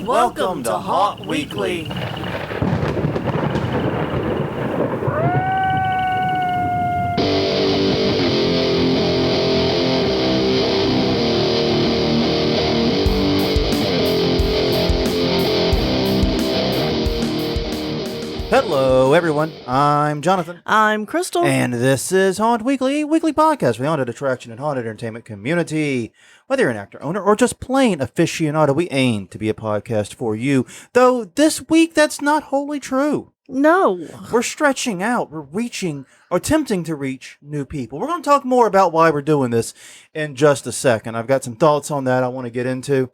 Welcome to Haunt Weekly. Hello, everyone. I'm Jonathan. I'm Crystal. And this is Haunt Weekly, a weekly podcast for the haunted attraction and haunted entertainment community. Whether you're an actor, owner, or just plain aficionado, we aim to be a podcast for you. Though this week, that's not wholly true. No. We're stretching out. We're reaching, or attempting to reach new people. We're going to talk more about why we're doing this in just a second. I've got some thoughts on that I want to get into.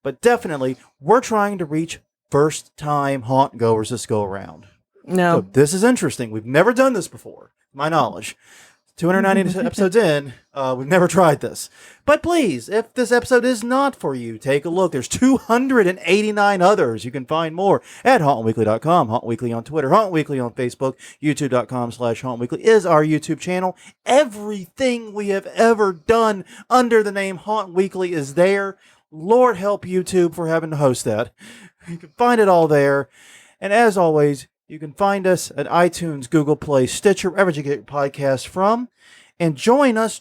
But definitely, we're trying to reach first-time haunt goers this go around. No. So this is interesting. We've never done this before, to my knowledge. 290 episodes in, we've never tried this. But please, if this episode is not for you, take a look. There's 289 others. You can find more at hauntweekly.com, Haunt Weekly on Twitter, Haunt Weekly on Facebook, youtube.com/Haunt Weekly is our YouTube channel. Everything we have ever done under the name Haunt Weekly is there. Lord help YouTube for having to host that. You can find it all there. And as always, you can find us at iTunes, Google Play, Stitcher, wherever you get your podcasts from. And join us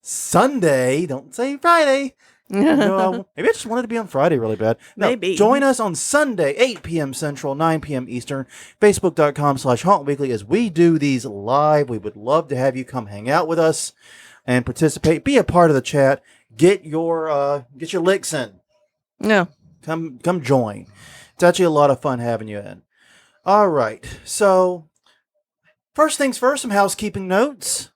Sunday. Don't say Friday. No, maybe I just wanted to be on Friday really bad. No, Maybe. Join us on Sunday, 8 p.m. Central, 9 p.m. Eastern, Facebook.com/Haunt Weekly as we do these live. We would love to have you come hang out with us and participate. Be a part of the chat. Get your licks in. No. Come join. It's actually a lot of fun having you in. All right. So, first things first, some housekeeping notes.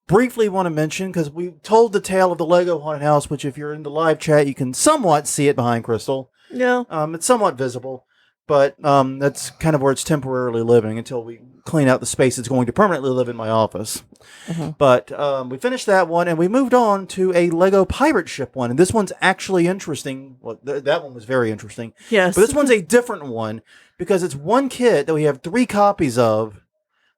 Briefly want to mention, because we told the tale of the Lego haunted house, which if you're in the live chat, you can somewhat see it behind Crystal. Yeah. It's somewhat visible, but that's kind of where it's temporarily living until we clean out the space it's going to permanently live in my office. Mm-hmm. But we finished that one, and we moved on to a Lego pirate ship one. And this one's actually interesting. Well, that one was very interesting. Yes. But this one's a different one because it's one kit that we have 3 copies of.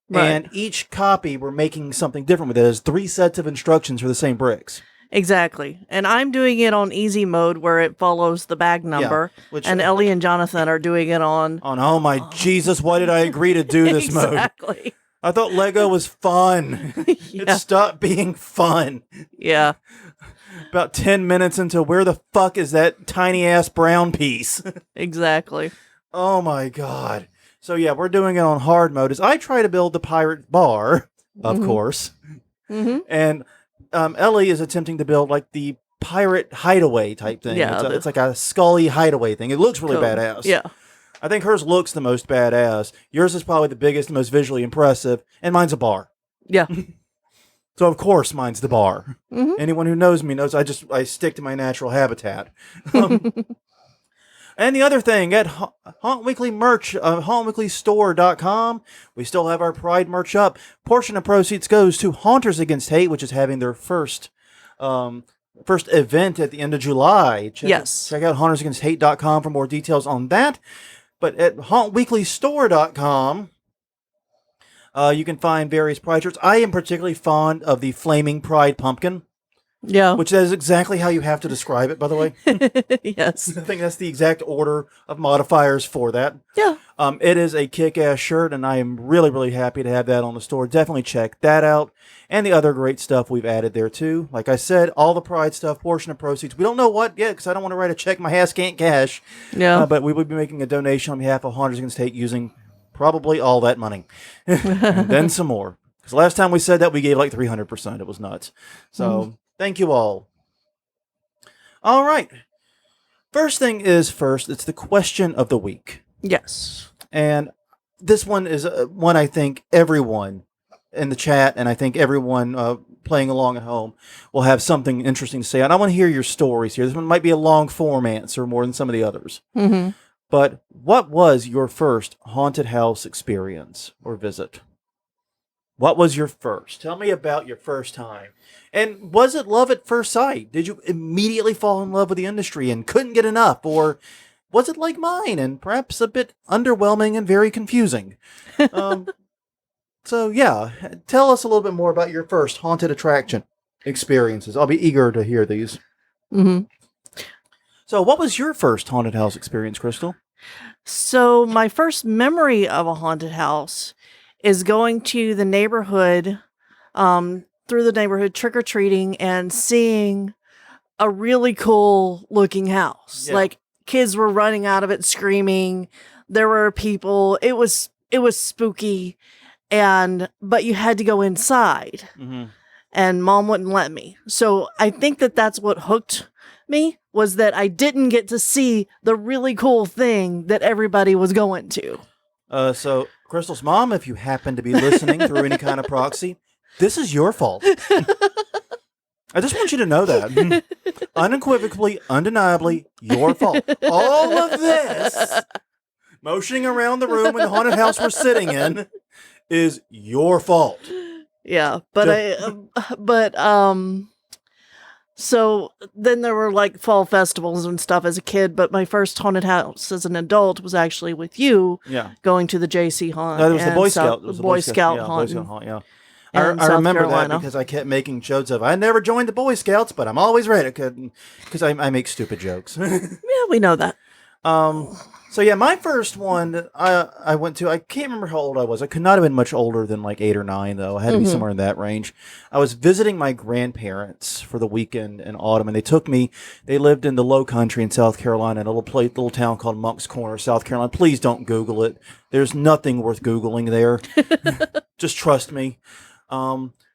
Right. And each copy, we're making something different with it. There's 3 sets of instructions for the same bricks. Exactly. And I'm doing it on easy mode where it follows the bag number. Yeah, which, and Ellie and Jonathan are doing it on... Oh my Jesus, why did I agree to do this mode? Exactly. I thought Lego was fun. It stopped being fun. Yeah. About 10 minutes into where the fuck is that tiny ass brown piece? Exactly. Oh my God. So yeah, we're doing it on hard mode as I try to build the pirate bar, of course. Mm-hmm. And Ellie is attempting to build like the pirate hideaway type thing. Yeah, It's like a scully hideaway thing. It looks really badass. Yeah. I think hers looks the most badass. Yours is probably the biggest and most visually impressive. And mine's a bar. Yeah. So of course mine's the bar. Mm-hmm. Anyone who knows me knows I stick to my natural habitat. And the other thing, at Haunt Weekly merch, hauntweeklystore.com, we still have our Pride merch up. Portion of proceeds goes to Haunters Against Hate, which is having their first event at the end of July. Check out hauntersagainst-hate.com for more details on that. But at hauntweeklystore.com, you can find various Pride shirts. I am particularly fond of the Flaming Pride Pumpkin. Yeah. Which is exactly how you have to describe it, by the way. Yes. I think that's the exact order of modifiers for that. Yeah. It is a kick-ass shirt, and I am really, really happy to have that on the store. Definitely check that out. And the other great stuff we've added there, too. Like I said, all the Pride stuff, portion of proceeds. We don't know what yet, because I don't want to write a check my ass can't cash. Yeah. But we will be making a donation on behalf of Haunters Against Hate using probably all that money. And then some more. Because last time we said that, we gave like 300%. It was nuts. So... Thank you all. All right. First thing is first, it's the question of the week. Yes. And this one is one I think everyone in the chat and I think everyone playing along at home will have something interesting to say. And I want to hear your stories here. This one might be a long form answer more than some of the others. Mm-hmm. But what was your first haunted house experience or visit? What was your first? Tell me about your first time. And was it love at first sight? Did you immediately fall in love with the industry and couldn't get enough? Or was it like mine and perhaps a bit underwhelming and very confusing? So, yeah, tell us a little bit more about your first haunted attraction experiences. I'll be eager to hear these. Mm-hmm. So, what was your first haunted house experience, Crystal? So, my first memory of a haunted house is going to the neighborhood, through the neighborhood trick or treating and seeing a really cool looking house. Yeah. Like kids were running out of it screaming. There were people. It was spooky, and but you had to go inside, Mm-hmm. and mom wouldn't let me. So I think that that's what hooked me, was that I didn't get to see the really cool thing that everybody was going to. So, Crystal's mom, if you happen to be listening through any kind of proxy, this is your fault. I just want you to know that. Unequivocally, undeniably, your fault. All of this, motioning around the room in the haunted house we're sitting in, is your fault. Yeah, so then there were like fall festivals and stuff as a kid, but my first haunted house as an adult was actually with you, Yeah. going to the JC haunt. No, it was the and Boy South- Scout. It was the Boy Scout yeah, haunt. Boy Scout haunt, yeah. in I South remember Carolina. that because I kept making jokes of, I never joined the Boy Scouts, but I'm always ready because I make stupid jokes. Yeah, we know that. So yeah, my first one I went to, I can't remember how old I was. I could not have been much older than like 8 or 9 though. I had to be somewhere in that range. I was visiting my grandparents for the weekend in autumn, and they took me. They lived in the Low Country in South Carolina, in a little town called Monk's Corner, South Carolina. Please don't Google it. There's nothing worth Googling there. Just trust me.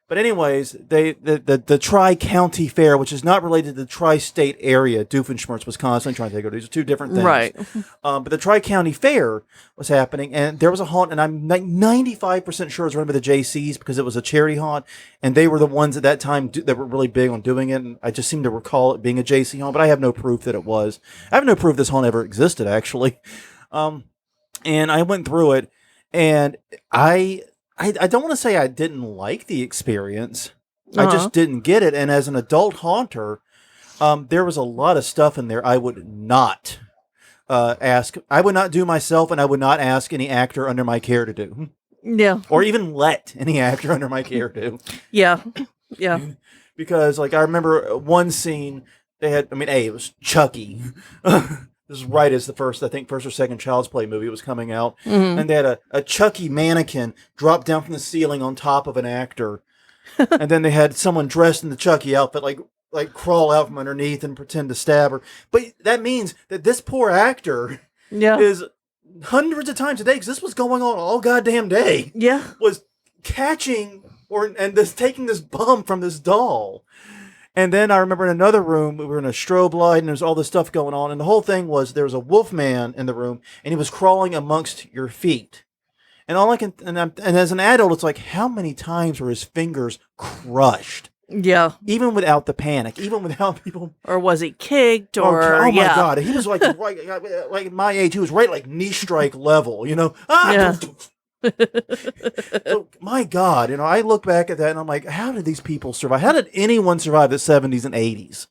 But anyways, the Tri-County Fair, which is not related to the Tri-State area, Doofenshmirtz, Wisconsin, trying to think of these are two different things. Right. But the Tri-County Fair was happening, and there was a haunt, and I'm like 95% sure it was run by the JCs because it was a charity haunt, and they were the ones at that time that were really big on doing it, and I just seem to recall it being a JC haunt, but I have no proof that it was. I have no proof this haunt ever existed, actually. And I went through it, and I don't want to say I didn't like the experience. I just didn't get it. And as an adult haunter, there was a lot of stuff in there I would not ask. I would not do myself, and I would not ask any actor under my care to do. Yeah. Or even let any actor under my care do. Yeah. Yeah. Because, like, I remember one scene, it was Chucky. This is right as the first or second Child's Play movie was coming out. Mm-hmm. And they had a Chucky mannequin drop down from the ceiling on top of an actor. And then they had someone dressed in the Chucky outfit, like crawl out from underneath and pretend to stab her. But that means that this poor actor is hundreds of times a day, because this was going on all goddamn day. Yeah. Was catching taking this bum from this doll. And then I remember in another room, we were in a strobe light, and there's all this stuff going on. And the whole thing was, there was a wolf man in the room, and he was crawling amongst your feet. And and as an adult, it's like, how many times were his fingers crushed? Yeah. Even without the panic, even without people. Or was he kicked? Oh my God. He was like, right, like my age, he was right like knee strike level, Yeah. So, my God, I look back at that and I'm like, how did these people survive? How did anyone survive the 70s and 80s?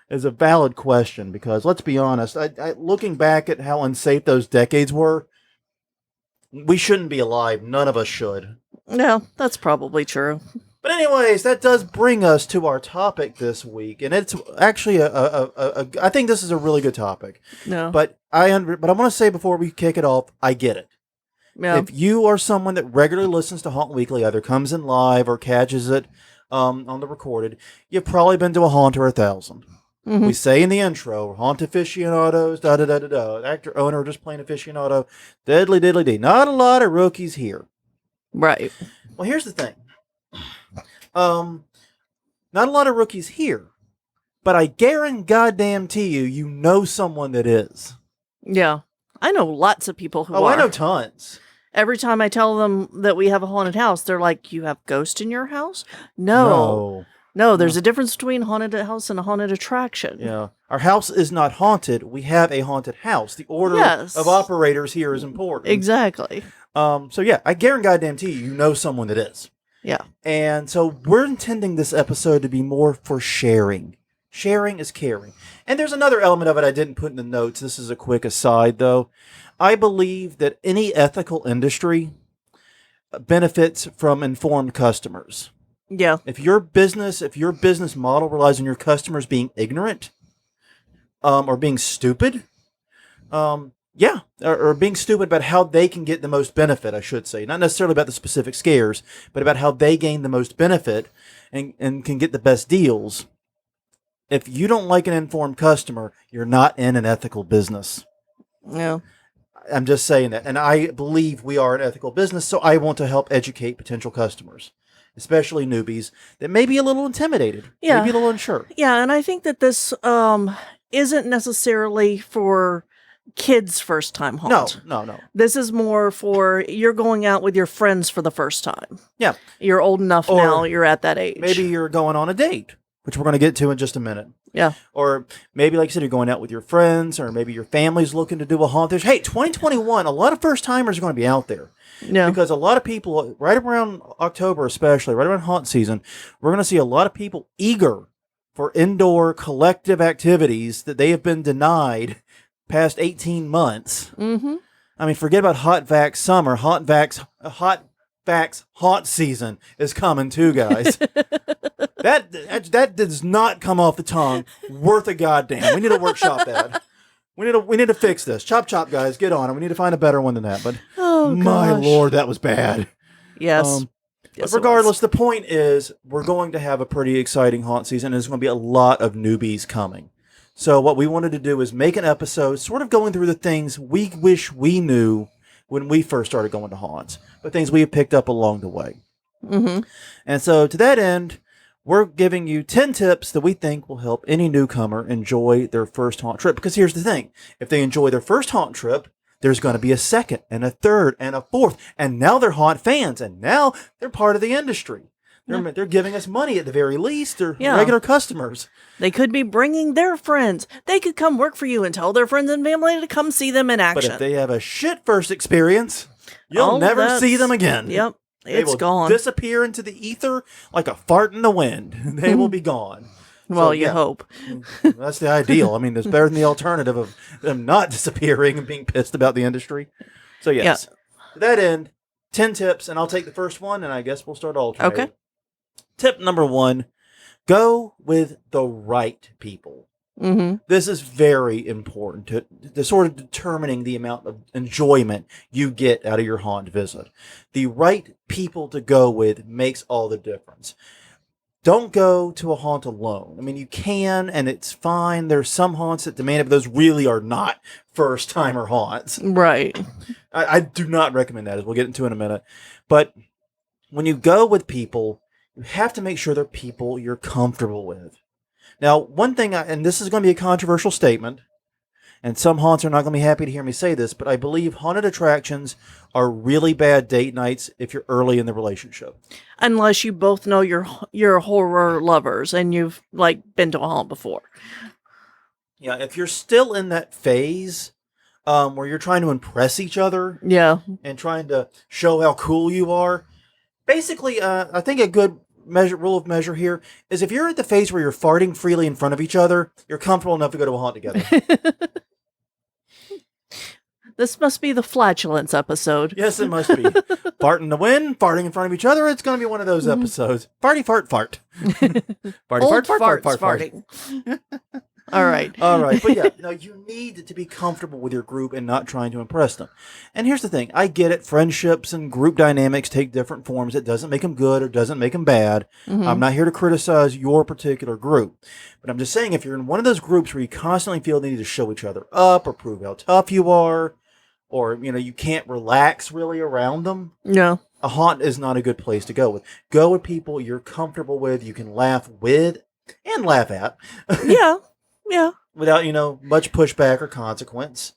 Is a valid question, because let's be honest, looking back at how unsafe those decades were, we shouldn't be alive. None of us should. No, that's probably true. But anyways, that does bring us to our topic this week, and it's actually I think this is a really good topic. No. But I want to say before we kick it off, I get it. Yeah. If you are someone that regularly listens to Haunt Weekly, either comes in live or catches it on the recorded, you've probably been to a haunt or 1,000. Mm-hmm. We say in the intro, haunt aficionados, da-da-da-da-da, actor, owner, just plain aficionado, diddly diddly dee. Not a lot of rookies here. Right. Well, here's the thing. Not a lot of rookies here, but I guarantee you know someone that is. Yeah. I know lots of people who Oh, are. I know tons. Every time I tell them that we have a haunted house, they're like, "You have ghosts in your house?" No, there's a difference between haunted house and a haunted attraction. Yeah. Our house is not haunted. We have a haunted house. The order of operators here is important. Exactly. So yeah, I guarantee you know someone that is. Yeah. And so we're intending this episode to be more for sharing. Sharing is caring. And there's another element of it I didn't put in the notes. This is a quick aside, though. I believe that any ethical industry benefits from informed customers. Yeah. If your business model relies on your customers being ignorant, or being stupid. Yeah, or being stupid about how they can get the most benefit, I should say. Not necessarily about the specific scares, but about how they gain the most benefit and can get the best deals. If you don't like an informed customer, you're not in an ethical business. Yeah. I'm just saying that. And I believe we are an ethical business, so I want to help educate potential customers, especially newbies that may be a little intimidated, Yeah. maybe a little unsure. Yeah, and I think that this isn't necessarily for kids' first time haunt. No. This is more for you're going out with your friends for the first time. Yeah. You're old enough Or now, you're at that age. Maybe you're going on a date, which we're going to get to in just a minute. Yeah. Or maybe, like I said, you're going out with your friends, or maybe your family's looking to do a haunt. Hey, 2021, a lot of first timers are going to be out there. Yeah. Because a lot of people, right around October especially, right around haunt season, we're going to see a lot of people eager for indoor collective activities that they have been denied past 18 months. Mm-hmm. I mean, forget about hot vax summer. Hot vax haunt season is coming too, guys. that does not come off the tongue worth a goddamn. We need to workshop that. We need to fix this. Chop, guys. Get on it. We need to find a better one than that. But my lord, that was bad. Yes. But regardless, the point is we're going to have a pretty exciting haunt season. And there's going to be a lot of newbies coming. So what we wanted to do is make an episode sort of going through the things we wish we knew when we first started going to haunts, but things we have picked up along the way. Mm-hmm. And so to that end, we're giving you 10 tips that we think will help any newcomer enjoy their first haunt trip. Because here's the thing. If they enjoy their first haunt trip, there's going to be a second and a third and a fourth. And now they're haunt fans. And now they're part of the industry. They're giving us money at the very least. They're regular customers. They could be bringing their friends. They could come work for you and tell their friends and family to come see them in action. But if they have a shit first experience, you'll never see them again. Yep. They will gone. Disappear into the ether like a fart in the wind. They will be gone. Well, you hope. That's the ideal. I mean, it's better than the alternative of them not disappearing and being pissed about the industry. So, yes. To that end, 10 tips, and I'll take the first one, and I guess we'll start alternating. Okay. Tip number 1, go with the right people. Mm-hmm. This is very important to sort of determining the amount of enjoyment you get out of your haunt visit. The right people to go with makes all the difference. Don't go to a haunt alone. I mean, you can, and it's fine. There's some haunts that demand it, but those really are not first-timer haunts. Right. I do not recommend that, as we'll get into in a minute. But when you go with people, you have to make sure they're people you're comfortable with. Now, one thing, and this is going to be a controversial statement, and some haunts are not going to be happy to hear me say this, but I believe haunted attractions are really bad date nights if you're early in the relationship. Unless you both know you're horror lovers and you've been to a haunt before. Yeah, if you're still in that phase where you're trying to impress each other, and trying to show how cool you are, basically, I think a good rule of measure here is if you're at the phase where you're farting freely in front of each other, you're comfortable enough to go to a haunt together. This must be the flatulence episode. Yes, it must be. Fart in the wind, farting in front of each other. It's going to be one of those episodes. Farty, fart, fart. Farty, Old fart, farting. All right. All right. But yeah, no, you need to be comfortable with your group and not trying to impress them. And here's the thing. I get it. Friendships and group dynamics take different forms. It doesn't make them good or doesn't make them bad. Mm-hmm. I'm not here to criticize your particular group. But I'm just saying, if you're in one of those groups where you constantly feel the need to show each other up or prove how tough you are, or, you can't relax really around them, No. a haunt is not a good place to go with. Go with people you're comfortable with, you can laugh with and laugh at. Yeah. Without, much pushback or consequence.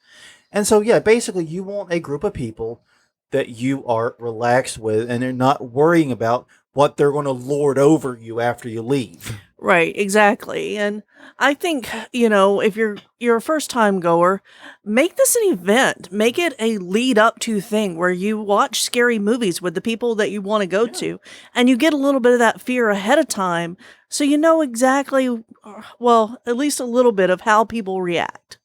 And so, yeah, basically you want a group of people that you are relaxed with and they're not worrying about what they're going to lord over you after you leave. Right, exactly. And I think, if you're a first-time goer, make this an event. Make it a lead-up to thing where you watch scary movies with the people that you want to go to, and you get a little bit of that fear ahead of time, so you know exactly, well, at least a little bit of how people react,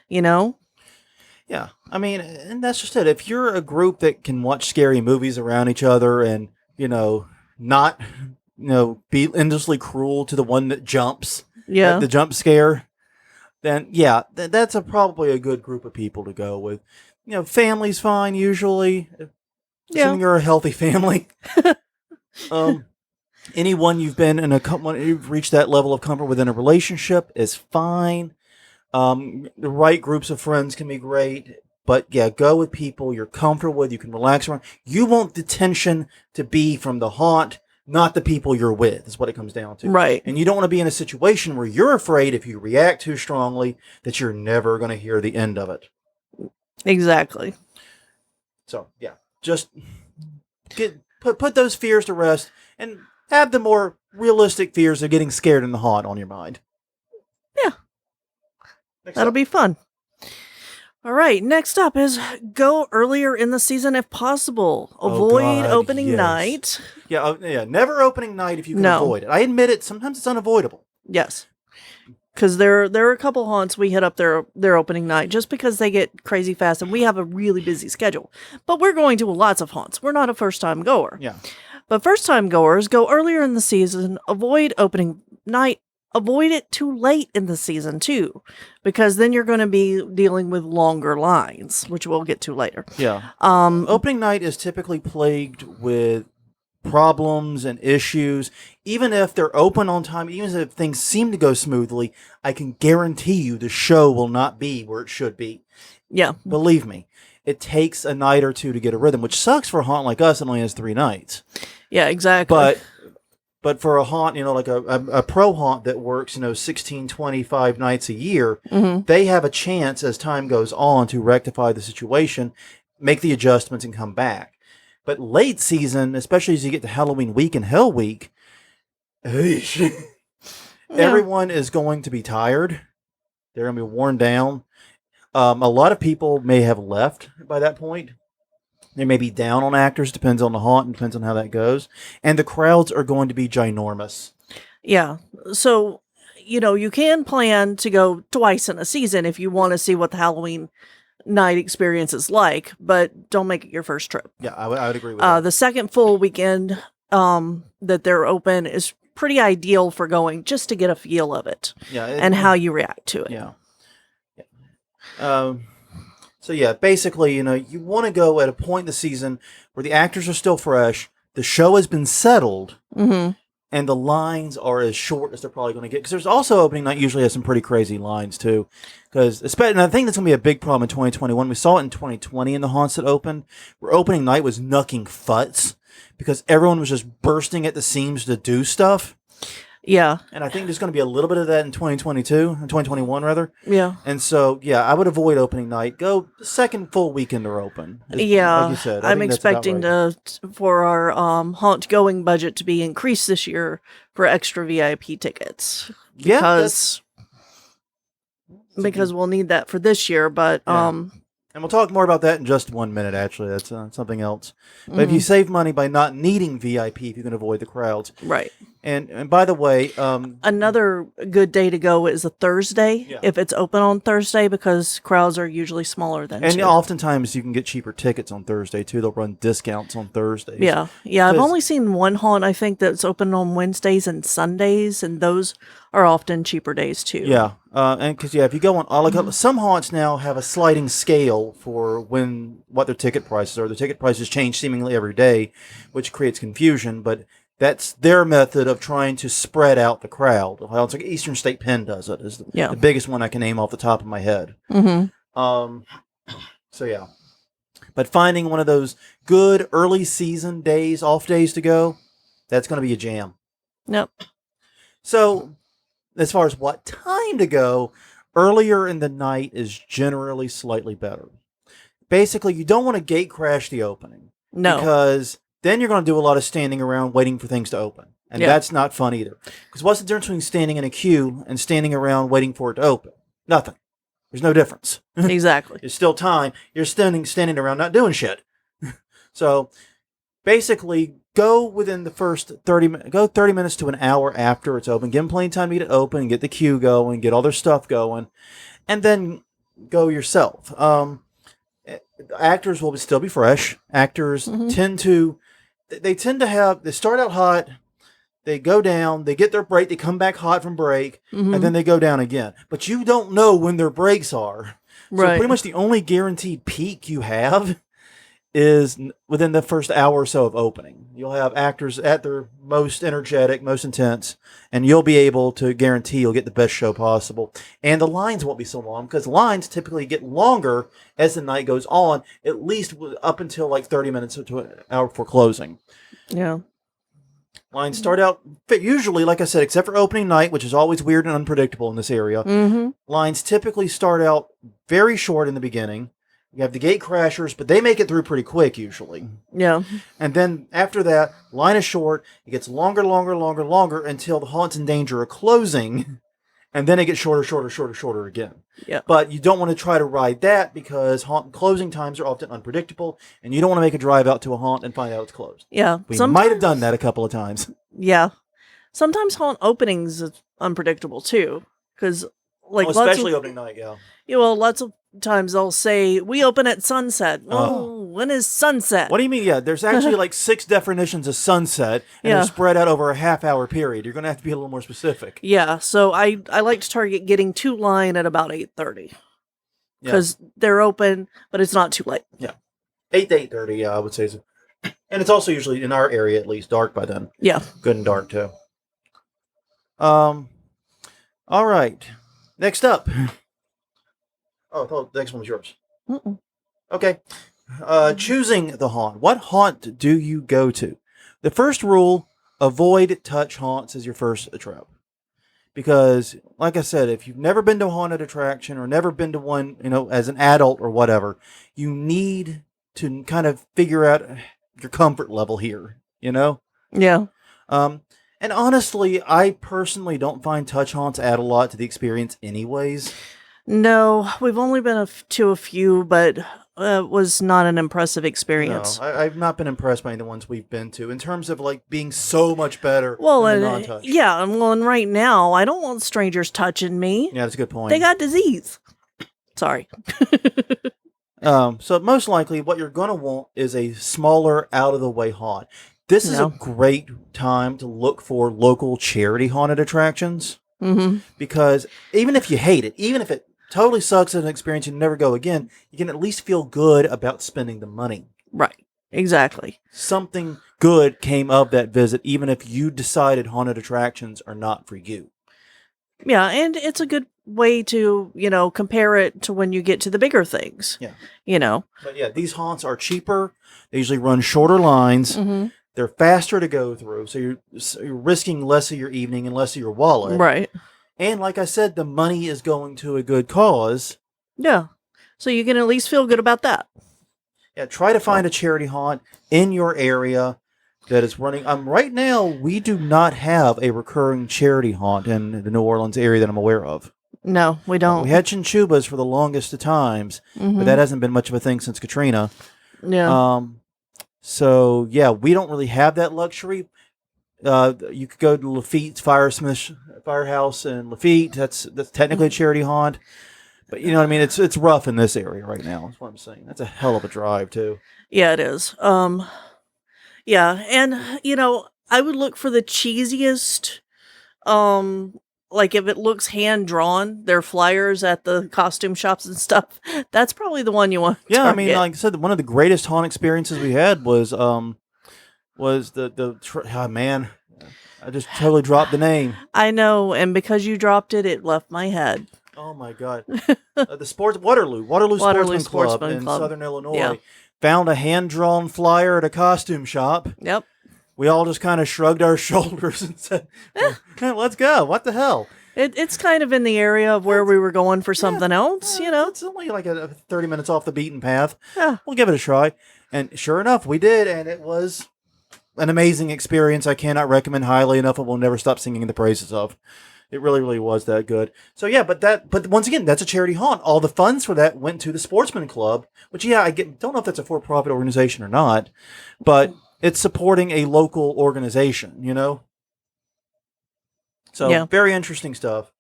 Yeah, I mean, and that's just it. If you're a group that can watch scary movies around each other and, not... be endlessly cruel to the one that jumps. Yeah. Like the jump scare. then yeah, that's probably a good group of people to go with. Family's fine usually, Yeah. assuming you're a healthy family. Um, anyone you've reached that level of comfort within a relationship is fine. The right groups of friends can be great, but yeah, go with people you're comfortable with. You can relax around. You want the tension to be from the haunt, not the people you're with. Is what it comes down to. Right. And you don't want to be in a situation where you're afraid if you react too strongly that you're never going to hear the end of it. Exactly. So yeah, just put those fears to rest and have the more realistic fears of getting scared in the haunt on your mind. Yeah. Next That'll up. be fun. All right, next up is go earlier in the season if possible. Avoid God, opening yes. night. Yeah, never opening night if you can No. avoid it. I admit it, sometimes it's unavoidable. Yes. Because there are a couple haunts we hit up their opening night just because they get crazy fast and we have a really busy schedule. But we're going to lots of haunts. We're not a first-time goer. Yeah. But first-time goers, go earlier in the season, avoid opening night, avoid it too late in the season too, because then you're going to be dealing with longer lines, which we'll get to later. Yeah. Opening night is typically plagued with problems and issues. Even if they're open on time, even if things seem to go smoothly, I can guarantee you the show will not be where it should be. Yeah. Believe me, it takes a night or two to get a rhythm, which sucks for a haunt like us that only has 3 nights. Yeah, exactly. But for a haunt, like a pro haunt that works, 16, 25 nights a year, they have a chance as time goes on to rectify the situation, make the adjustments, and come back. But late season, especially as you get to Halloween week and Hell Week, everyone is going to be tired. They're going to be worn down. A lot of people may have left by that point. They may be down on actors, depends on the haunt and depends on how that goes. And the crowds are going to be ginormous. Yeah. So, you can plan to go twice in a season if you want to see what the Halloween night experience is like, but don't make it your first trip. Yeah, I would agree with that. The second full weekend that they're open is pretty ideal for going just to get a feel of it and how you react to it. Yeah. So yeah, basically, you want to go at a point in the season where the actors are still fresh, the show has been settled, and the lines are as short as they're probably going to get. Because there's also opening night usually has some pretty crazy lines too. And I think that's going to be a big problem in 2021. We saw it in 2020 in the haunts that opened, where opening night was knucking futs because everyone was just bursting at the seams to do stuff. Yeah. And I think there's going to be a little bit of that in 2021 rather. Yeah. And so, yeah, I would avoid opening night. Go the second full weekend they're open. Yeah. Like you said. I'm expecting for our haunt going budget to be increased this year for extra VIP tickets. Because we'll need that for this year, but and we'll talk more about that in just 1 minute, actually. That's something else. But if you save money by not needing VIP, if you can avoid the crowds. Right. And by the way... another good day to go is a Thursday, Yeah. if it's open on Thursday, because crowds are usually smaller than And 2. oftentimes you can get cheaper tickets on Thursday, too. They'll run discounts on Thursdays. Yeah. I've only seen one haunt, I think, that's open on Wednesdays and Sundays, and those are often cheaper days, too. Yeah. And because, if you go on... some haunts now have a sliding scale for what their ticket prices are. The ticket prices change seemingly every day, which creates confusion, but... That's their method of trying to spread out the crowd. It's like Eastern State Penn does it. Is the biggest one I can name off the top of my head. So yeah, but finding one of those good early season days, off days to go, that's going to be a jam. Yep. So as far as what time to go, earlier in the night is generally slightly better. Basically, you don't want to gate crash the opening. No. Because then you're going to do a lot of standing around waiting for things to open. And that's not fun either. Because what's the difference between standing in a queue and standing around waiting for it to open? Nothing. There's no difference. Exactly. There's still time. You're standing around not doing shit. So basically, go within the first 30 minutes. Go 30 minutes to an hour after it's open. Give them plenty of time to get it open, get the queue going, get all their stuff going, and then go yourself. Actors will still be fresh. Actors tend to... They start out hot, They go down, they get their break, they come back hot from break, Mm-hmm. and then they go down again. But you don't know when their breaks are. So Right. pretty much the only guaranteed peak you have is within the first hour or so of opening. You'll have actors at their most energetic, most intense, and you'll be able to guarantee you'll get the best show possible. And the lines won't be so long because lines typically get longer as the night goes on, at least up until like 30 minutes to an hour before closing. Yeah. Lines start out usually, like I said, except for opening night, which is always weird and unpredictable in this area. Mm-hmm. Lines typically start out very short in the beginning. You have the gate crashers, but they make it through pretty quick usually. Yeah. And then after that, line is short. It gets longer until the haunts in danger are closing. And then it gets shorter again. Yeah. But you don't want to try to ride that because haunt closing times are often unpredictable, and you don't want to make a drive out to a haunt and find out it's closed. Yeah. We might have done that a couple of times. Yeah. Sometimes haunt openings is unpredictable too, because like especially opening night, yeah. Yeah, well, lots of times they'll say we open at sunset. Oh, when is sunset? What do you mean? Yeah, there's actually like 6 definitions of sunset, and they're spread out over a half-hour period. You're going to have to be a little more specific. Yeah, so I like to target getting to line at about 8:30 because they're open, but it's not too late. Yeah, 8 to 8:30. Yeah, I would say so. And it's also usually in our area at least dark by then. Yeah, good and dark too. All right. Next up. Oh, I thought the next one was yours. Mm-mm. Okay. Choosing the haunt. What haunt do you go to? The first rule, avoid touch haunts as your first trip. Because, like I said, if you've never been to a haunted attraction or never been to one, as an adult or whatever, you need to kind of figure out your comfort level here, Yeah. And honestly, I personally don't find touch haunts add a lot to the experience anyways. No, we've only been to a few, but it was not an impressive experience. No, I've not been impressed by the ones we've been to in terms of like being so much better Well, than the non-touch. yeah, and right now, I don't want strangers touching me. Yeah, that's a good point. They got disease. Sorry. So most likely what you're going to want is a smaller, out-of-the-way haunt. This is a great time to look for local charity haunted attractions. Mm-hmm. Because even if you hate it, even if it totally sucks as an experience, you never go again, you can at least feel good about spending the money. Right. Exactly. Something good came of that visit, even if you decided haunted attractions are not for you. Yeah, and it's a good way to, compare it to when you get to the bigger things. Yeah. But yeah, these haunts are cheaper. They usually run shorter lines. Mm-hmm. They're faster to go through, so you're risking less of your evening and less of your wallet. Right. And like I said, the money is going to a good cause. Yeah. So you can at least feel good about that. Yeah, try to find a charity haunt in your area that is running. Right now, we do not have a recurring charity haunt in the New Orleans area that I'm aware of. No, we don't. We had Chinchubas for the longest of times, but that hasn't been much of a thing since Katrina. Yeah. So, yeah, we don't really have that luxury. You could go to Lafitte's Firehouse in Lafitte. That's technically a charity haunt. But you know what I mean? It's rough in this area right now. That's what I'm saying. That's a hell of a drive, too. Yeah, it is. Yeah, and, I would look for the cheesiest, like if it looks hand-drawn, their flyers at the costume shops and stuff, that's probably the one you want to target. I mean, like I said, one of the greatest haunt experiences we had was man, I just totally dropped the name. I know, and because you dropped it, it left my head. Oh my God. The Waterloo Sportsman Club in Southern Illinois found a hand-drawn flyer at a costume shop. Yep. We all just kind of shrugged our shoulders and said, let's go. What the hell? It's kind of in the area of where we were going for something else, It's only like 30 minutes off the beaten path. Yeah. We'll give it a try. And sure enough, we did, and it was an amazing experience I cannot recommend highly enough and will never stop singing the praises of. It really, really was that good. So yeah, but once again, that's a charity haunt. All the funds for that went to the Sportsman Club, which don't know if that's a for-profit organization or not, but it's supporting a local organization, So very interesting stuff.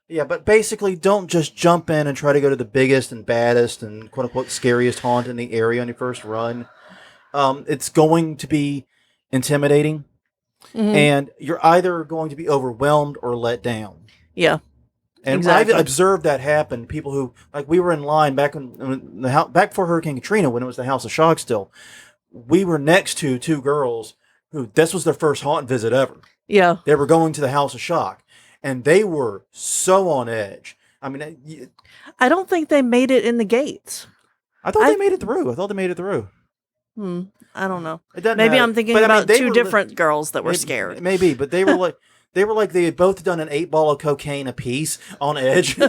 Yeah, but basically don't just jump in and try to go to the biggest and baddest and quote unquote scariest haunt in the area on your first run. It's going to be intimidating. and you're either going to be overwhelmed or let down. Yeah. And Exactly. I've observed that happen. People who, like, we were in line back when back before Hurricane Katrina, when it was the House of Shock still. We were next to two girls who, this was their first haunt visit ever. Yeah. They were going to the House of Shock, and they were so on edge. I mean, I don't think they made it in the gates. I thought they made it through. I don't know. It doesn't Maybe matter. I'm thinking But, I mean, about they two were different girls that were scared. Maybe, but they were like they had both done an 8-ball of cocaine apiece on edge,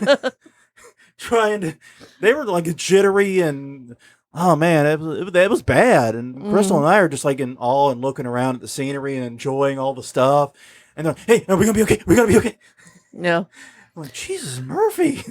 trying to. They were like jittery and oh man, it was bad. And Crystal and I are just like in awe and looking around at the scenery and enjoying all the stuff. And they're like, "Hey, are we gonna be okay? We're gonna be okay." Yeah. I'm like, Jesus, Murphy.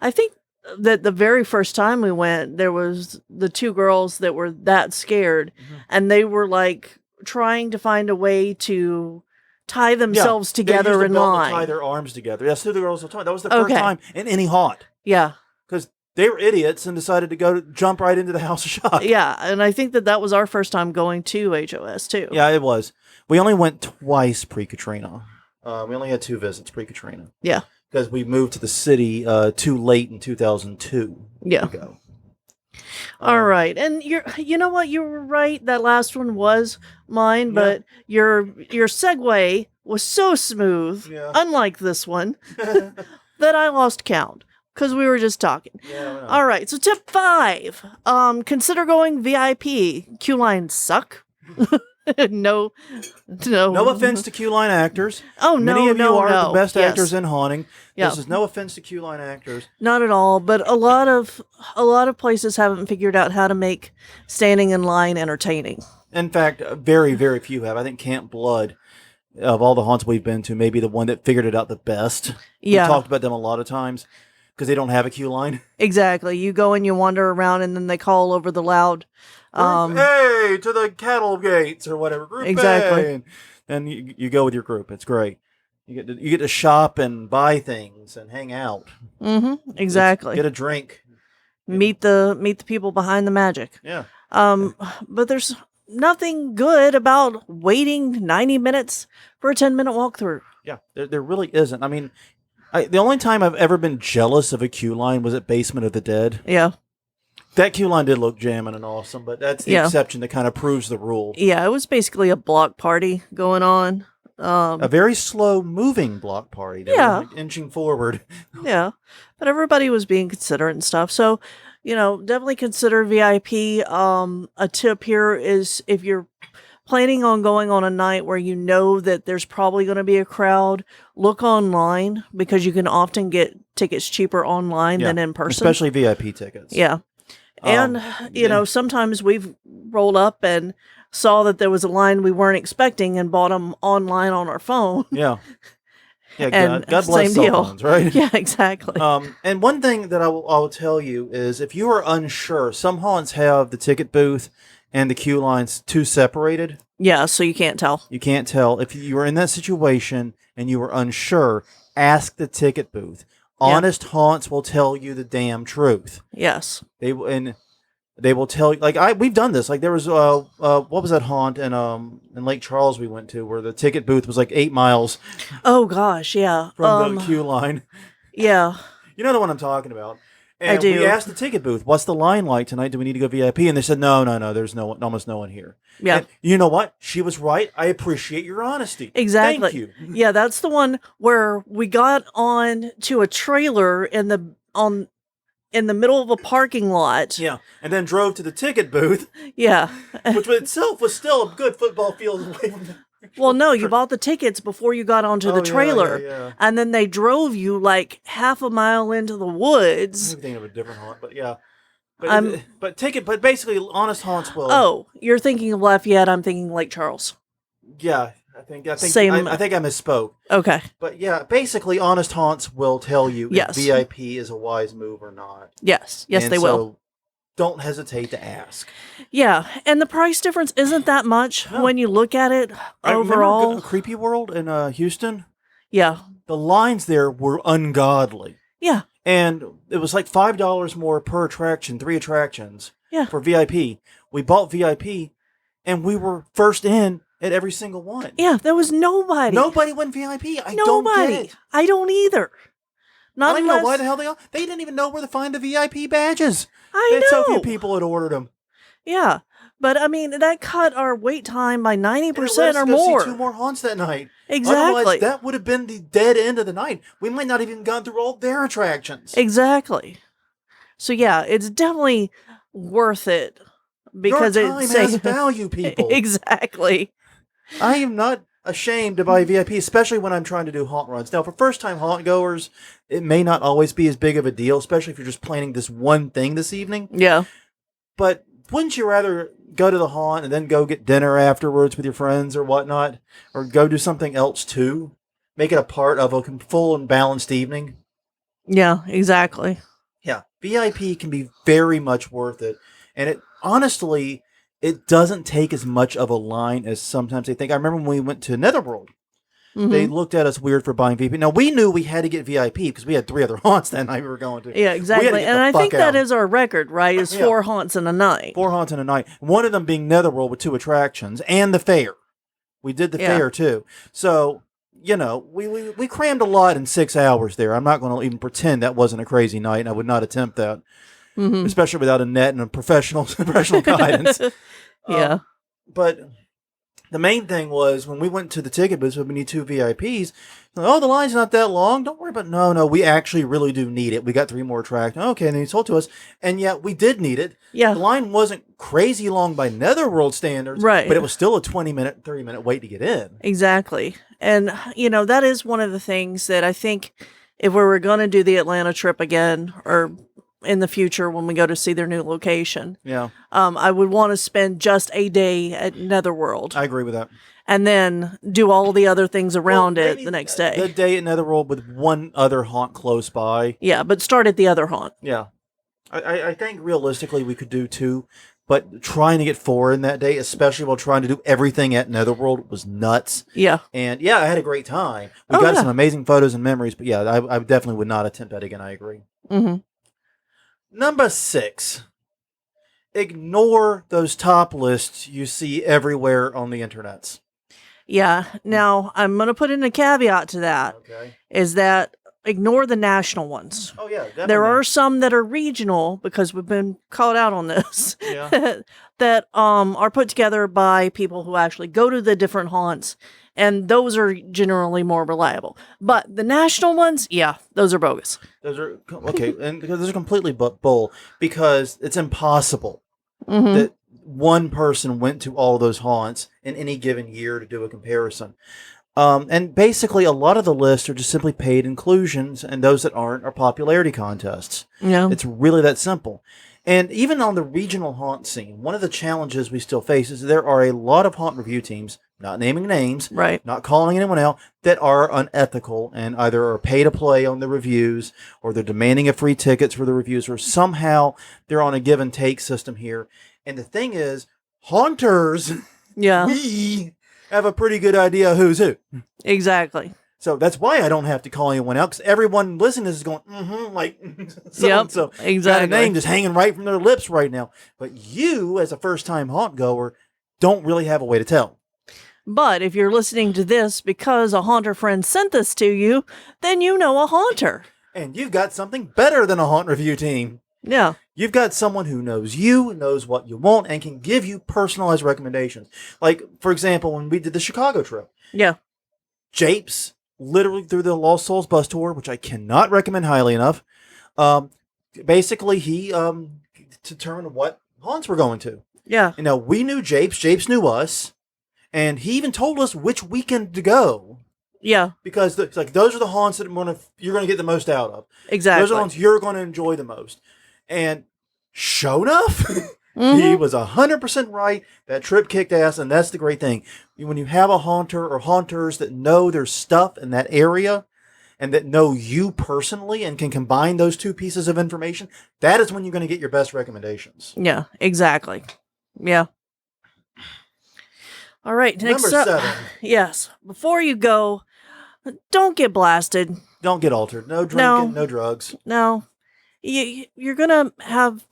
I think that the very first time we went, there was the two girls that were that scared, and they were like trying to find a way to tie themselves together they used in a belt line. to tie their arms together. That's who the girls were talking. That was the first time in any haunt. Yeah. Because they were idiots and decided to jump right into the House of Shock. Yeah, and I think that was our first time going to HOS too. Yeah, it was. We only went twice pre-Katrina. We only had 2 visits pre-Katrina. Yeah. Because we moved to the city too late in 2002. Yeah. Ago. All right, and you know what? You were right. That last one was mine, but your segue was so smooth, unlike this one, that I lost count because we were just talking. Yeah. All right, so tip 5: consider going VIP. Queue lines suck. No offense to queue line actors. Oh no, many of you are the best Yes. actors in haunting. Yeah. This is no offense to queue line actors. Not at all, but a lot of places haven't figured out how to make standing in line entertaining. In fact, very, very few have. I think Camp Blood, of all the haunts we've been to, maybe the one that figured it out the best. Yeah. We talked about them a lot of times because they don't have a queue line. Exactly. You go and you wander around, and then they call over the loud. Group A to the cattle gates or whatever. Group exactly. A. And you go with your group. It's great. You get to shop and buy things and hang out. Mm-hmm. Exactly. Get a drink. Meet the people behind the magic. Yeah. But there's nothing good about waiting 90 minutes for a 10-minute walkthrough. Yeah, there really isn't. I mean, the only time I've ever been jealous of a queue line was at Basement of the Dead. Yeah. That queue line did look jamming and awesome, but that's the exception that kind of proves the rule. Yeah, it was basically a block party going on. A very slow moving block party. They were, like, inching forward. Yeah, but everybody was being considerate and stuff. So, definitely consider VIP. A tip here is if you're planning on going on a night where you know that there's probably going to be a crowd, look online because you can often get tickets cheaper online than in person. Especially VIP tickets. Yeah. And, sometimes we've rolled up and saw that there was a line we weren't expecting and bought them online on our phone. Yeah. Yeah, and God bless same cell deal. phones, right? Yeah, exactly. And one thing that I will tell you is if you are unsure, some haunts have the ticket booth and the queue lines too separated. Yeah, so you can't tell. You can't tell. If you are in that situation and you are unsure, ask the ticket booth. Honest haunts will tell you the damn truth. Yes. They will tell you, like we've done this. Like there was what was that haunt in Lake Charles we went to where the ticket booth was like 8 miles. Oh gosh, yeah. From the queue line. Yeah. You know the one I'm talking about. And I do. We asked the ticket booth, "What's the line like tonight? Do we need to go VIP?" And they said, "No. There's almost no one here." Yeah. And you know what? She was right. I appreciate your honesty. Exactly. Thank you. Yeah, that's the one where we got on to a trailer in the middle of a parking lot. Yeah, and then drove to the ticket booth. Yeah. Which itself was still a good football field away from the... Well, no, you bought the tickets before you got onto the trailer. Yeah. And then they drove you like half a mile into the woods. I'm thinking of a different haunt, but yeah. But basically, honest haunts will... Oh, you're thinking of Lafayette, I'm thinking Lake Charles. Yeah, I think Same. I think I misspoke. Okay. But yeah, basically, honest haunts will tell you if VIP is a wise move or not. Yes, they will. Don't hesitate to ask. Yeah, and the price difference isn't that much when you look at it overall. Remember Creepy World in Houston? Yeah. The lines there were ungodly. Yeah. And it was like $5 more per attraction, 3 attractions for VIP. We bought VIP, and we were first in at every single one. Yeah, there was nobody. Nobody went VIP. I don't Nobody. get it. I don't either. I Not don't even know unless why the hell they are. They didn't even know where to find the VIP badges. I That so few know. people had ordered them. Yeah, but I mean that cut our wait time by 90% or And it let us more. go see 2 more haunts that night. Exactly. Otherwise, that would have been the dead end of the night. We might not even gone through all their attractions. Exactly. So yeah, it's definitely worth it because Your time it's has value, people. Exactly. I am not ashamed to buy VIP, especially when I'm trying to do haunt runs. Now, for first-time haunt goers, it may not always be as big of a deal, especially if you're just planning this one thing this evening. Yeah. But wouldn't you rather go to the haunt and then go get dinner afterwards with your friends or whatnot? Or go do something else too? Make it a part of a full and balanced evening? Yeah, exactly. Yeah, VIP can be very much worth it. And it honestly, it doesn't take as much of a line as sometimes they think. I remember when we went to Netherworld, they looked at us weird for buying VIP. Now, we knew we had to get VIP because we had 3 other haunts that night we were going to. Yeah, exactly. And I think that is our record, right? Is Yeah. 4 haunts in a night. 4 haunts in a night. One of them being Netherworld with 2 attractions and the fair. We did the fair too. So, you know, we crammed a lot in 6 hours there. I'm not going to even pretend that wasn't a crazy night, and I would not attempt that, especially without a net and a professional guidance. Yeah. But the main thing was when we went to the ticket booth, so we need 2 VIPs. Oh, the line's not that long. Don't worry about it. No, we actually really do need it. We got 3 more attractions. Okay, and then he told to us, and yet we did need it. Yeah. The line wasn't crazy long by Netherworld standards, Right. but it was still a 20-minute, 30-minute wait to get in. Exactly. And, you know, that is one of the things that I think if we were going to do the Atlanta trip again or in the future when we go to see their new location, Yeah, I would want to spend just a day at Netherworld I agree with that. and then do all the other things around Well, it maybe the next The day. day at Netherworld with one other haunt close by. Yeah, but start at the other haunt. Yeah. I think realistically we could do 2, but trying to get 4 in that day, especially while trying to do everything at Netherworld, was nuts. Yeah. And yeah, I had a great time. We Oh, got yeah. some amazing photos and memories, but yeah, I definitely would not attempt that again. I agree. Mm-hmm. Number 6. Ignore those top lists you see everywhere on the internets. Yeah. Now, I'm going to put in a caveat to that Okay. is that ignore the national ones. Oh yeah, definitely. There are some that are regional because we've been called out on this. Yeah. that are put together by people who actually go to the different haunts, and those are generally more reliable. But the national ones, yeah, those are bogus. Those are okay, and because those are completely bull because it's impossible Mm-hmm. that one person went to all those haunts in any given year to do a comparison. And basically, a lot of the lists are just simply paid inclusions, and those that aren't are popularity contests. Yeah. It's really that simple. And even on the regional haunt scene, one of the challenges we still face is there are a lot of haunt review teams, not naming names, Right. not calling anyone out, that are unethical and either are pay to play on the reviews, or they're demanding a free tickets for the reviews, or somehow they're on a give and take system here. And the thing is, haunters, Yeah. we have a pretty good idea who's who. Exactly. So that's why I don't have to call anyone out, because everyone listening to this is going, like, so got a Exactly. name just hanging right from their lips right now. But you, as a first-time haunt goer, don't really have a way to tell. But if you're listening to this because a haunter friend sent this to you, then you know a haunter. And you've got something better than a haunt review team. Yeah. You've got someone who knows you, knows what you want, and can give you personalized recommendations. Like, for example, when we did the Chicago trip, Yeah. Japes, literally through the Lost Souls bus tour, which I cannot recommend highly enough, basically he determined what haunts we're going to. Yeah. You know, we knew Japes, Japes knew us, and he even told us which weekend to go. Yeah. Because it's like, those are the haunts that you're going to get the most out of. Exactly. Those are the haunts you're going to enjoy the most. And sure enough, Mm-hmm. he was 100% right. That trip kicked ass, and that's the great thing. When you have a haunter or haunters that know their stuff in that area and that know you personally and can combine those 2 pieces of information, that is when you're going to get your best recommendations. Yeah, exactly. Yeah. All right, next Number up. 7. Yes, before you go, don't get blasted. Don't get altered. No drinking, no drugs. No. You're going to have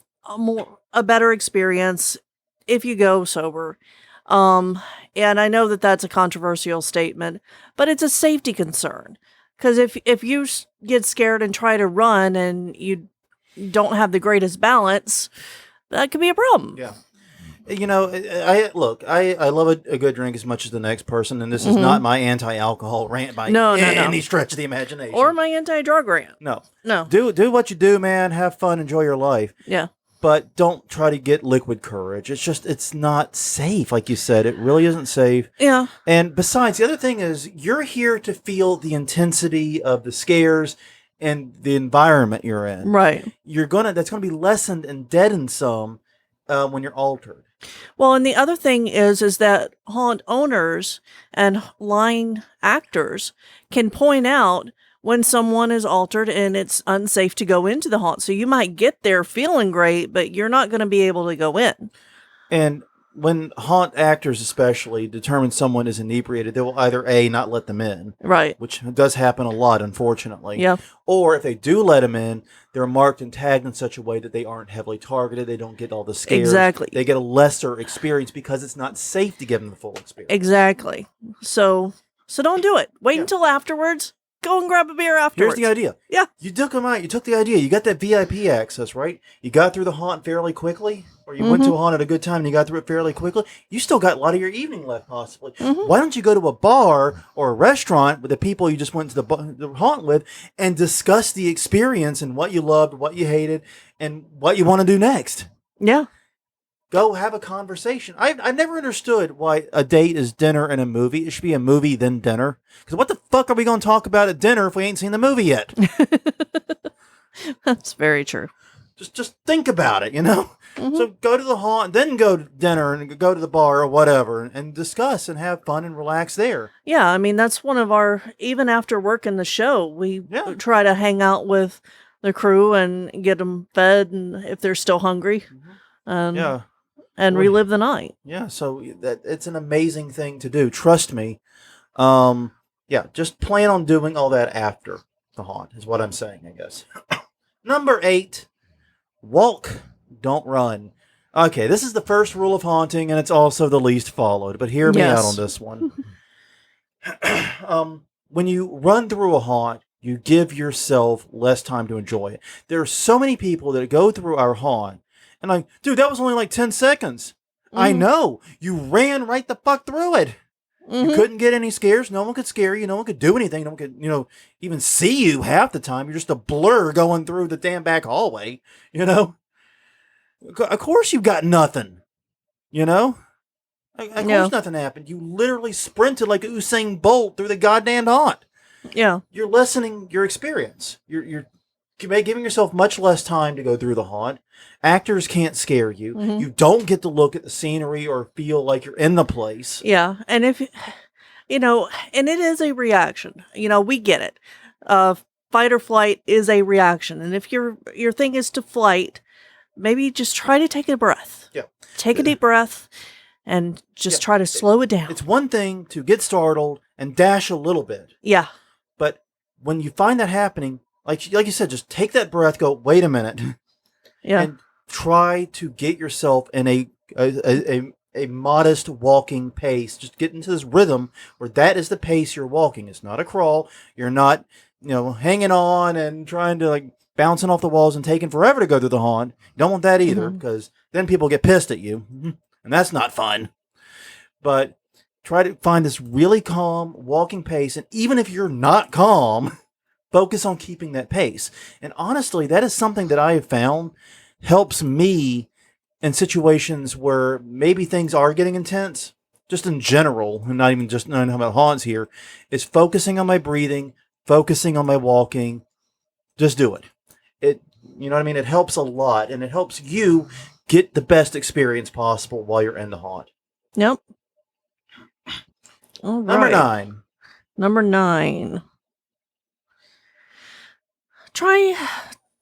a better experience if you go sober. Um, and I know that that's a controversial statement, but it's a safety concern. Because if you get scared and try to run and you don't have the greatest balance, that could be a problem. Yeah. You know, I love a good drink as much as the next person, and this is Mm-hmm. not my anti-alcohol rant by No. any stretch of the imagination. Or my anti-drug rant. No. No. Do what you do, man. Have fun, enjoy your life. Yeah. But don't try to get liquid courage. It's not safe, like you said. It really isn't safe. Yeah. And besides, the other thing is you're here to feel the intensity of the scares and the environment you're in. Right. That's gonna be lessened and deadened some when you're altered. Well, and the other thing is that haunt owners and line actors can point out when someone is altered and it's unsafe to go into the haunt. So you might get there feeling great, but you're not going to be able to go in. And when haunt actors especially determine someone is inebriated, they will either A, not let them in, Right. which does happen a lot, unfortunately. Yeah. Or if they do let them in, they're marked and tagged in such a way that they aren't heavily targeted. They don't get all the scares. Exactly. They get a lesser experience because it's not safe to give them the full experience. Exactly. So don't do it. Wait Yeah. until afterwards. Go and grab a beer afterwards. Here's the idea. Yeah. You took them out. You took the idea. You got that VIP access, right? You got through the haunt fairly quickly, or you went to a haunt at a good time and you got through it fairly quickly. You still got a lot of your evening left, possibly. Why don't you go to a bar or a restaurant with the people you just went to the haunt with and discuss the experience and what you loved, what you hated, and what you want to do next? Yeah. Go have a conversation. I've never understood why a date is dinner and a movie. It should be a movie, then dinner. Because what the fuck are we going to talk about at dinner if we ain't seen the movie yet? That's very true. Just think about it, you know? So go to the haunt, then go to dinner and go to the bar or whatever and discuss and have fun and relax there. Yeah, I mean, that's one of our, even after working the show, we Yeah. try to hang out with the crew and get them fed and if they're still hungry Yeah. and relive the night. Yeah, so it's an amazing thing to do. Trust me. Yeah, just plan on doing all that after the haunt is what I'm saying, I guess. Number 8, walk, don't run. Okay, this is the first rule of haunting, and it's also the least followed, but hear me out Yes. on this one. When you run through a haunt, you give yourself less time to enjoy it. There are so many people that go through our haunt, and like, dude, that was only like 10 seconds. I know. You ran right the fuck through it. You couldn't get any scares. No one could scare you. No one could do anything. No one could, even see you half the time. You're just a blur going through the damn back hallway, Of course you got nothing, Of course nothing happened. You literally sprinted like Usain Bolt through the goddamn haunt. Yeah. You're lessening your experience. You're giving yourself much less time to go through the haunt. Actors can't scare you. You don't get to look at the scenery or feel like you're in the place. Yeah. And if, and it is a reaction, we get it. Fight or flight is a reaction. And if your thing is to flight, maybe just try to take a breath. Yeah. Take a deep breath and just try to slow it down. It's one thing to get startled and dash a little bit. Yeah. But when you find that happening, like you said, just take that breath, go, wait a minute. Yeah. And try to get yourself in a modest walking pace. Just get into this rhythm where that is the pace you're walking. It's not a crawl. You're not, hanging on and trying to like bouncing off the walls and taking forever to go through the haunt. You don't want that either because then people get pissed at you. And that's not fun. But try to find this really calm walking pace. And even if you're not calm, focus on keeping that pace. And honestly, that is something that I have found helps me in situations where maybe things are getting intense, just in general, and not even just knowing about haunts here, is focusing on my breathing, focusing on my walking. Just do it. You know what I mean? It helps a lot, and it helps you get the best experience possible while you're in the haunt. Yep. All right. Number 9. Try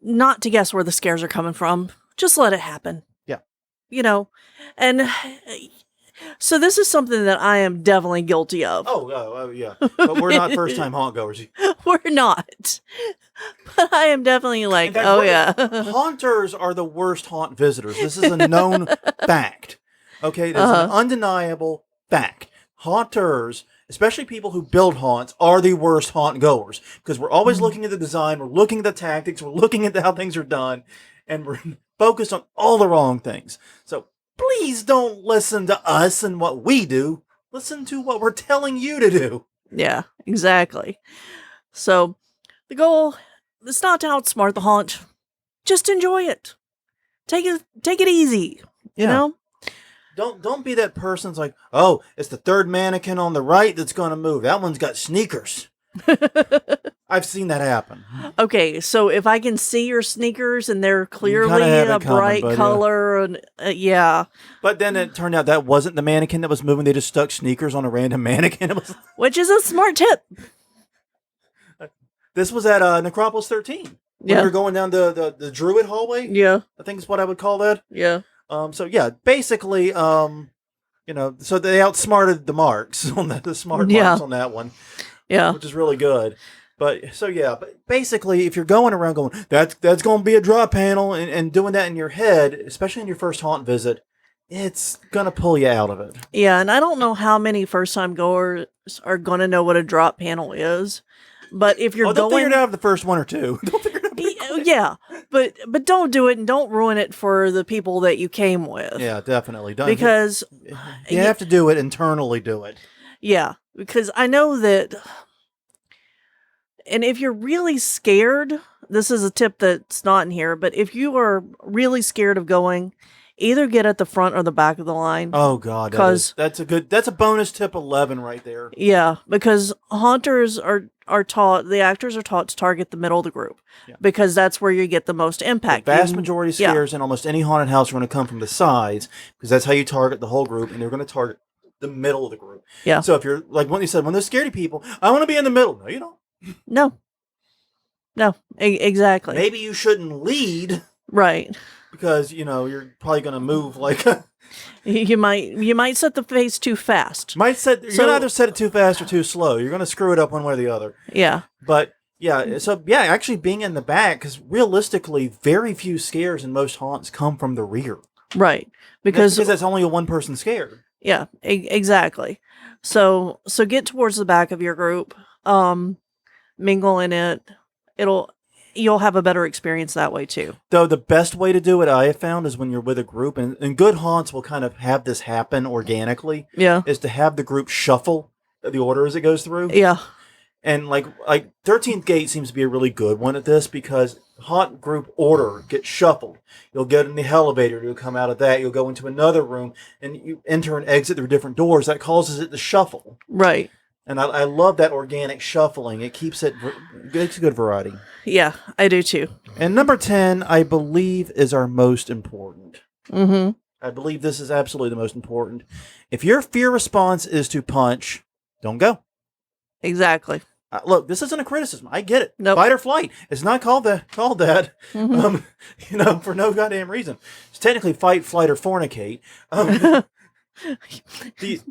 not to guess where the scares are coming from. Just let it happen. Yeah. And so this is something that I am definitely guilty of. Oh, yeah. But we're not first-time haunt goers. We're not. But I am definitely like, In fact, oh yeah. Haunters are the worst haunt visitors. This is a known fact. Okay, there's an undeniable fact. Haunters, especially people who build haunts, are the worst haunt goers because we're always looking at the design, we're looking at the tactics, we're looking at how things are done, and we're focused on all the wrong things. So please don't listen to us and what we do. Listen to what we're telling you to do. Yeah, exactly. So the goal is not to outsmart the haunt. Just enjoy it. Take it easy. You know? Don't be that person that's like, oh, it's the third mannequin on the right that's going to move. That one's got sneakers. I've seen that happen. Okay, so if I can see your sneakers and they're clearly a bright color, and yeah. But then it turned out that wasn't the mannequin that was moving. They just stuck sneakers on a random mannequin. Which is a smart tip. This was at Necropolis 13. When we were going down the Druid hallway. Yeah. I think is what I would call that. Yeah. So yeah, basically, you know, so they outsmarted the marks on the smart marks on that one. Yeah. Which is really good. But basically, if you're going around going, that's going to be a drop panel and doing that in your head, especially in your first haunt visit, it's going to pull you out of it. Yeah, and I don't know how many first-time goers are going to know what a drop panel is. But if you're they'll figure it out of the first one or two. Yeah, but don't do it and don't ruin it for the people that you came with. Yeah, definitely. Don't, because you have to do it internally. Do it. Yeah, because I know that. And if you're really scared, this is a tip that's not in here, but if you are really scared of going, either get at the front or the back of the line. Oh God, that's a bonus tip 11 right there. Yeah, because haunters are taught, the actors are taught to target the middle of the group because that's where you get the most impact. The vast majority of scares in almost any haunted house are going to come from the sides because that's how you target the whole group, and they're going to target the middle of the group. Yeah. So if you're like when you said, when there's scaredy people, I want to be in the middle. No, you don't. No, exactly. Maybe you shouldn't lead. Right. Because, you know, you're probably going to move like you might set the pace too fast. You're going to either set it too fast or too slow. You're going to screw it up one way or the other. Yeah. But actually being in the back, because realistically, very few scares in most haunts come from the rear. Right. Because that's only a one person scare. Yeah, exactly. So get towards the back of your group, mingle in it. You'll have a better experience that way too. Though the best way to do it, I have found, is when you're with a group, and good haunts will kind of have this happen organically. Yeah, is to have the group shuffle the order as it goes through. Yeah, and like 13th Gate seems to be a really good one at this because haunt group order gets shuffled. You'll get in the elevator, you'll come out of that, you'll go into another room, and you enter and exit through different doors. That causes it to shuffle. Right. And I love that organic shuffling. It keeps it's a good variety. Yeah, I do too. And number 10, I believe, is our most important. Mm-hmm. I believe this is absolutely the most important. If your fear response is to punch, don't go. Exactly. Look, this isn't a criticism. I get it. Nope. Fight or flight. It's not called that. Mm-hmm. For no goddamn reason. It's technically fight, flight, or fornicate.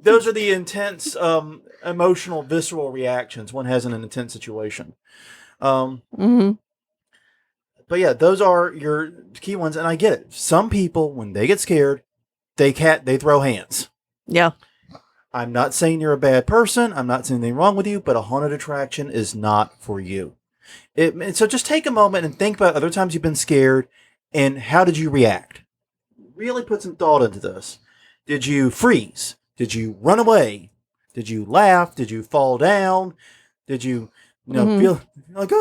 Those are the intense, emotional, visceral reactions one has in an intense situation. Mm-hmm. But yeah, those are your key ones, and I get it. Some people, when they get scared, they throw hands. Yeah. I'm not saying you're a bad person. I'm not saying anything wrong with you, but a haunted attraction is not for you. So just take a moment and think about other times you've been scared, and how did you react? Really put some thought into this. Did you freeze? Did you run away? Did you laugh? Did you fall down? Did you, feel like,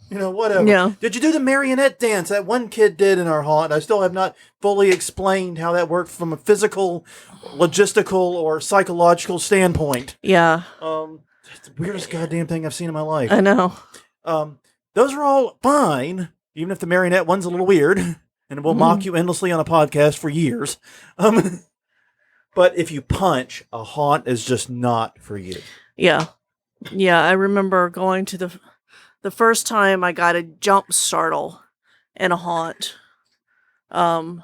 whatever? Yeah. Did you do the marionette dance that one kid did in our haunt? I still have not fully explained how that worked from a physical, logistical, or psychological standpoint. Yeah. It's the weirdest goddamn thing I've seen in my life. I know. Those are all fine, even if the marionette one's a little weird, and we'll mock you endlessly on a podcast for years. But if you punch, a haunt is just not for you. Yeah. Yeah, I remember going to the first time I got a jump startle in a haunt. And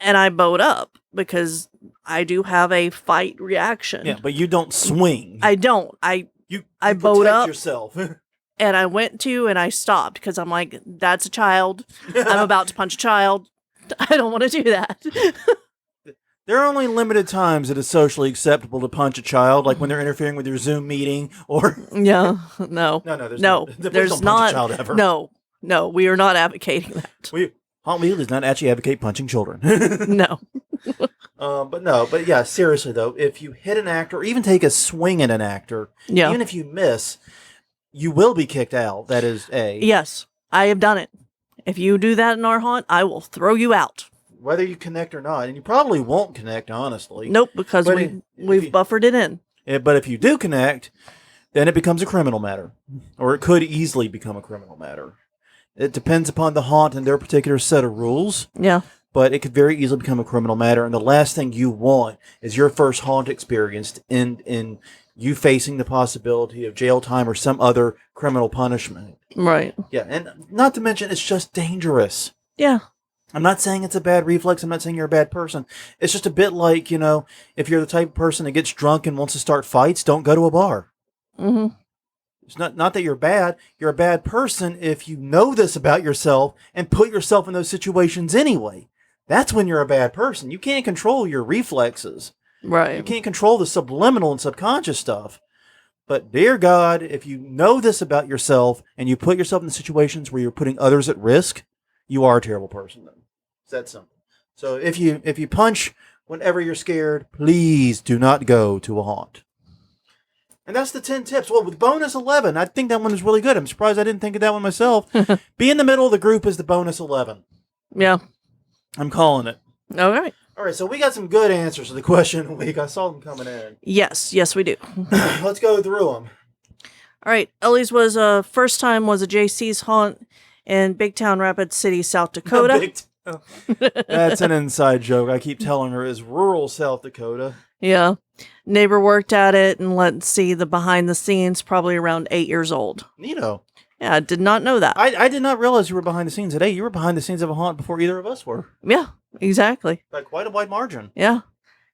I bowed up because I do have a fight reaction. Yeah, but you don't swing. I don't. I bowed up yourself. And I went to and I stopped because I'm like, that's a child. I'm about to punch a child. I don't want to do that. There are only limited times it is socially acceptable to punch a child, like when they're interfering with your Zoom meeting, or Yeah, no, no, there's no, not. Please there's don't punch not. a child ever. No, we are not advocating that. Haunt Wheel does not actually advocate punching children. No. But yeah, seriously though, if you hit an actor, or even take a swing at an actor, Yeah. even if you miss, you will be kicked out. That is A. Yes, I have done it. If you do that in our haunt, I will throw you out. Whether you connect or not, and you probably won't connect, honestly. Nope, because we've buffered it in. But if you do connect, then it becomes a criminal matter, or it could easily become a criminal matter. It depends upon the haunt and their particular set of rules. Yeah. But it could very easily become a criminal matter, and the last thing you want is your first haunt experience to end in you facing the possibility of jail time or some other criminal punishment. Right. Yeah, and not to mention, it's just dangerous. Yeah. I'm not saying it's a bad reflex. I'm not saying you're a bad person. It's just a bit like, if you're the type of person that gets drunk and wants to start fights, don't go to a bar. Mm-hmm. It's not that you're bad. You're a bad person if you know this about yourself and put yourself in those situations anyway. That's when you're a bad person. You can't control your reflexes. Right. You can't control the subliminal and subconscious stuff. But dear God, if you know this about yourself and you put yourself in situations where you're putting others at risk, you are a terrible person then. It's that simple. So if you punch whenever you're scared, please do not go to a haunt. And that's the 10 tips. Well, with bonus 11, I think that one is really good. I'm surprised I didn't think of that one myself. Be in the middle of the group is the bonus 11. Yeah. I'm calling it. All right. All right, so we got some good answers to the question of the week. I saw them coming in. Yes, we do. Let's go through them. All right. Ellie's first time was a JC's haunt in Big Town Rapid City, South Dakota. That's an inside joke. I keep telling her is rural South Dakota. Yeah. Neighbor worked at it, and let's see the behind the scenes, probably around 8 years old. Neato. Yeah, I did not know that. I did not realize you were behind the scenes at 8. You were behind the scenes of a haunt before either of us were. Yeah, exactly. By quite a wide margin. Yeah.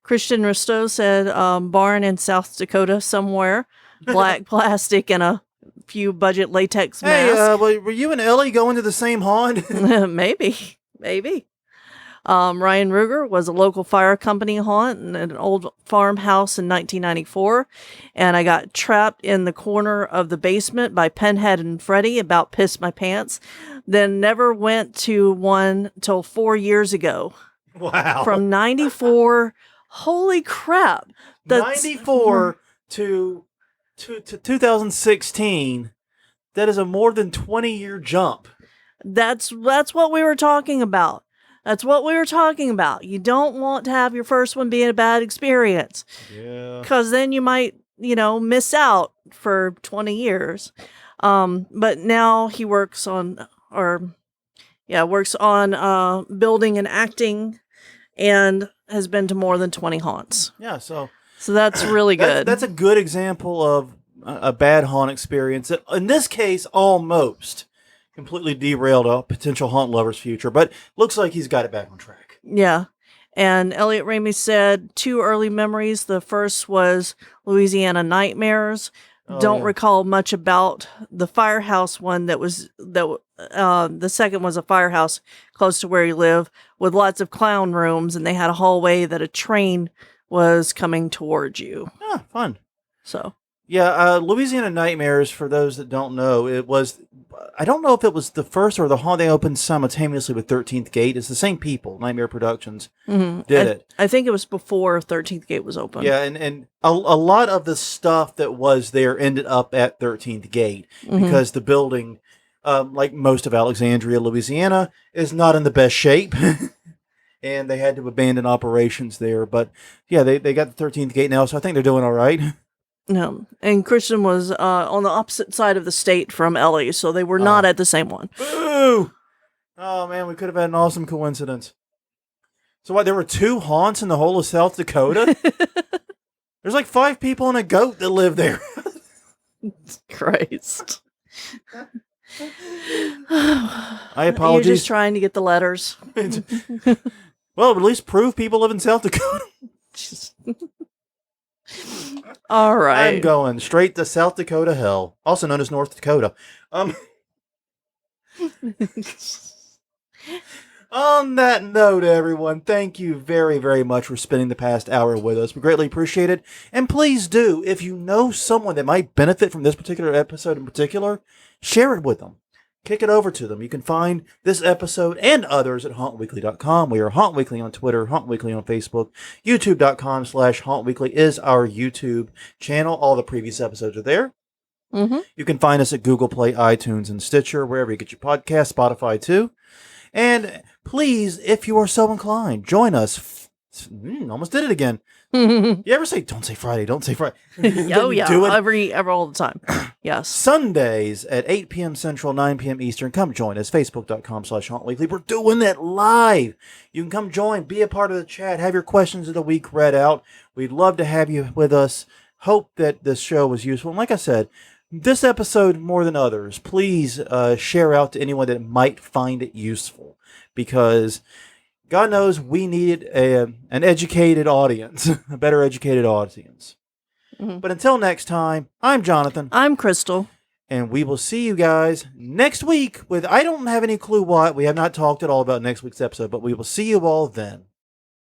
Christian Risto said barn in South Dakota somewhere, black plastic and a few budget latex masks. Hey, were you and Ellie going to the same haunt? Maybe. Ryan Ruger was a local fire company haunt in an old farmhouse in 1994, and I got trapped in the corner of the basement by Pinhead and Freddy, about pissed my pants. Then never went to one till 4 years ago. Wow. From 94. Holy crap. 94 to 2016. That is a more than 20-year jump. That's what we were talking about. You don't want to have your first one be a bad experience. Yeah. Because then you might, miss out for 20 years. But now he works on building and acting, and has been to more than 20 haunts. Yeah, so that's really good. That's a good example of a bad haunt experience. In this case, almost completely derailed a potential haunt lover's future, but looks like he's got it back on track. Yeah. And Elliot Ramey said 2 early memories. The first was Louisiana Nightmares. Don't recall much about the firehouse one. The second was a firehouse close to where you live with lots of clown rooms, and they had a hallway that a train was coming towards you. Ah, fun. So. Yeah, Louisiana Nightmares, for those that don't know, I don't know if it was the first or the haunt they opened simultaneously with 13th Gate. It's the same people, Nightmare Productions, did it. I think it was before 13th Gate was open. Yeah, and a lot of the stuff that was there ended up at 13th Gate because the building, like most of Alexandria, Louisiana, is not in the best shape. And they had to abandon operations there. But yeah, they got the 13th Gate now, so I think they're doing all right. No, and Christian was on the opposite side of the state from Ellie, so they were not at the same one. Boo! Oh man, we could have had an awesome coincidence. So what, there were 2 haunts in the whole of South Dakota? There's like 5 people and a goat that live there. Christ. I apologize. You're just trying to get the letters. Well, at least prove people live in South Dakota. All right. I'm going straight to South Dakota hell, also known as North Dakota. On that note, everyone, thank you very, very much for spending the past hour with us. We greatly appreciate it. And please do, if you know someone that might benefit from this particular episode in particular, share it with them. Kick it over to them. You can find this episode and others at hauntweekly.com. We are Haunt Weekly on Twitter, Haunt Weekly on Facebook. YouTube.com/hauntweekly is our YouTube channel. All the previous episodes are there. Mm-hmm. You can find us at Google Play, iTunes, and Stitcher, wherever you get your podcast, Spotify too. And please, if you are so inclined, join us. Almost did it again. You ever say, don't say Friday, don't say Friday? Oh, yeah. Do it. Every all the time. Yes. Sundays at 8 p.m. Central, 9 p.m. Eastern. Come join us. Facebook.com/HauntWeekly. We're doing that live. You can come join, be a part of the chat, have your questions of the week read out. We'd love to have you with us. Hope that this show was useful. And like I said, this episode more than others, please share out to anyone that might find it useful, because God knows we needed an educated audience, a better educated audience. Mm-hmm. But until next time, I'm Jonathan. I'm Crystal. And we will see you guys next week with, I don't have any clue what. We have not talked at all about next week's episode, but we will see you all then.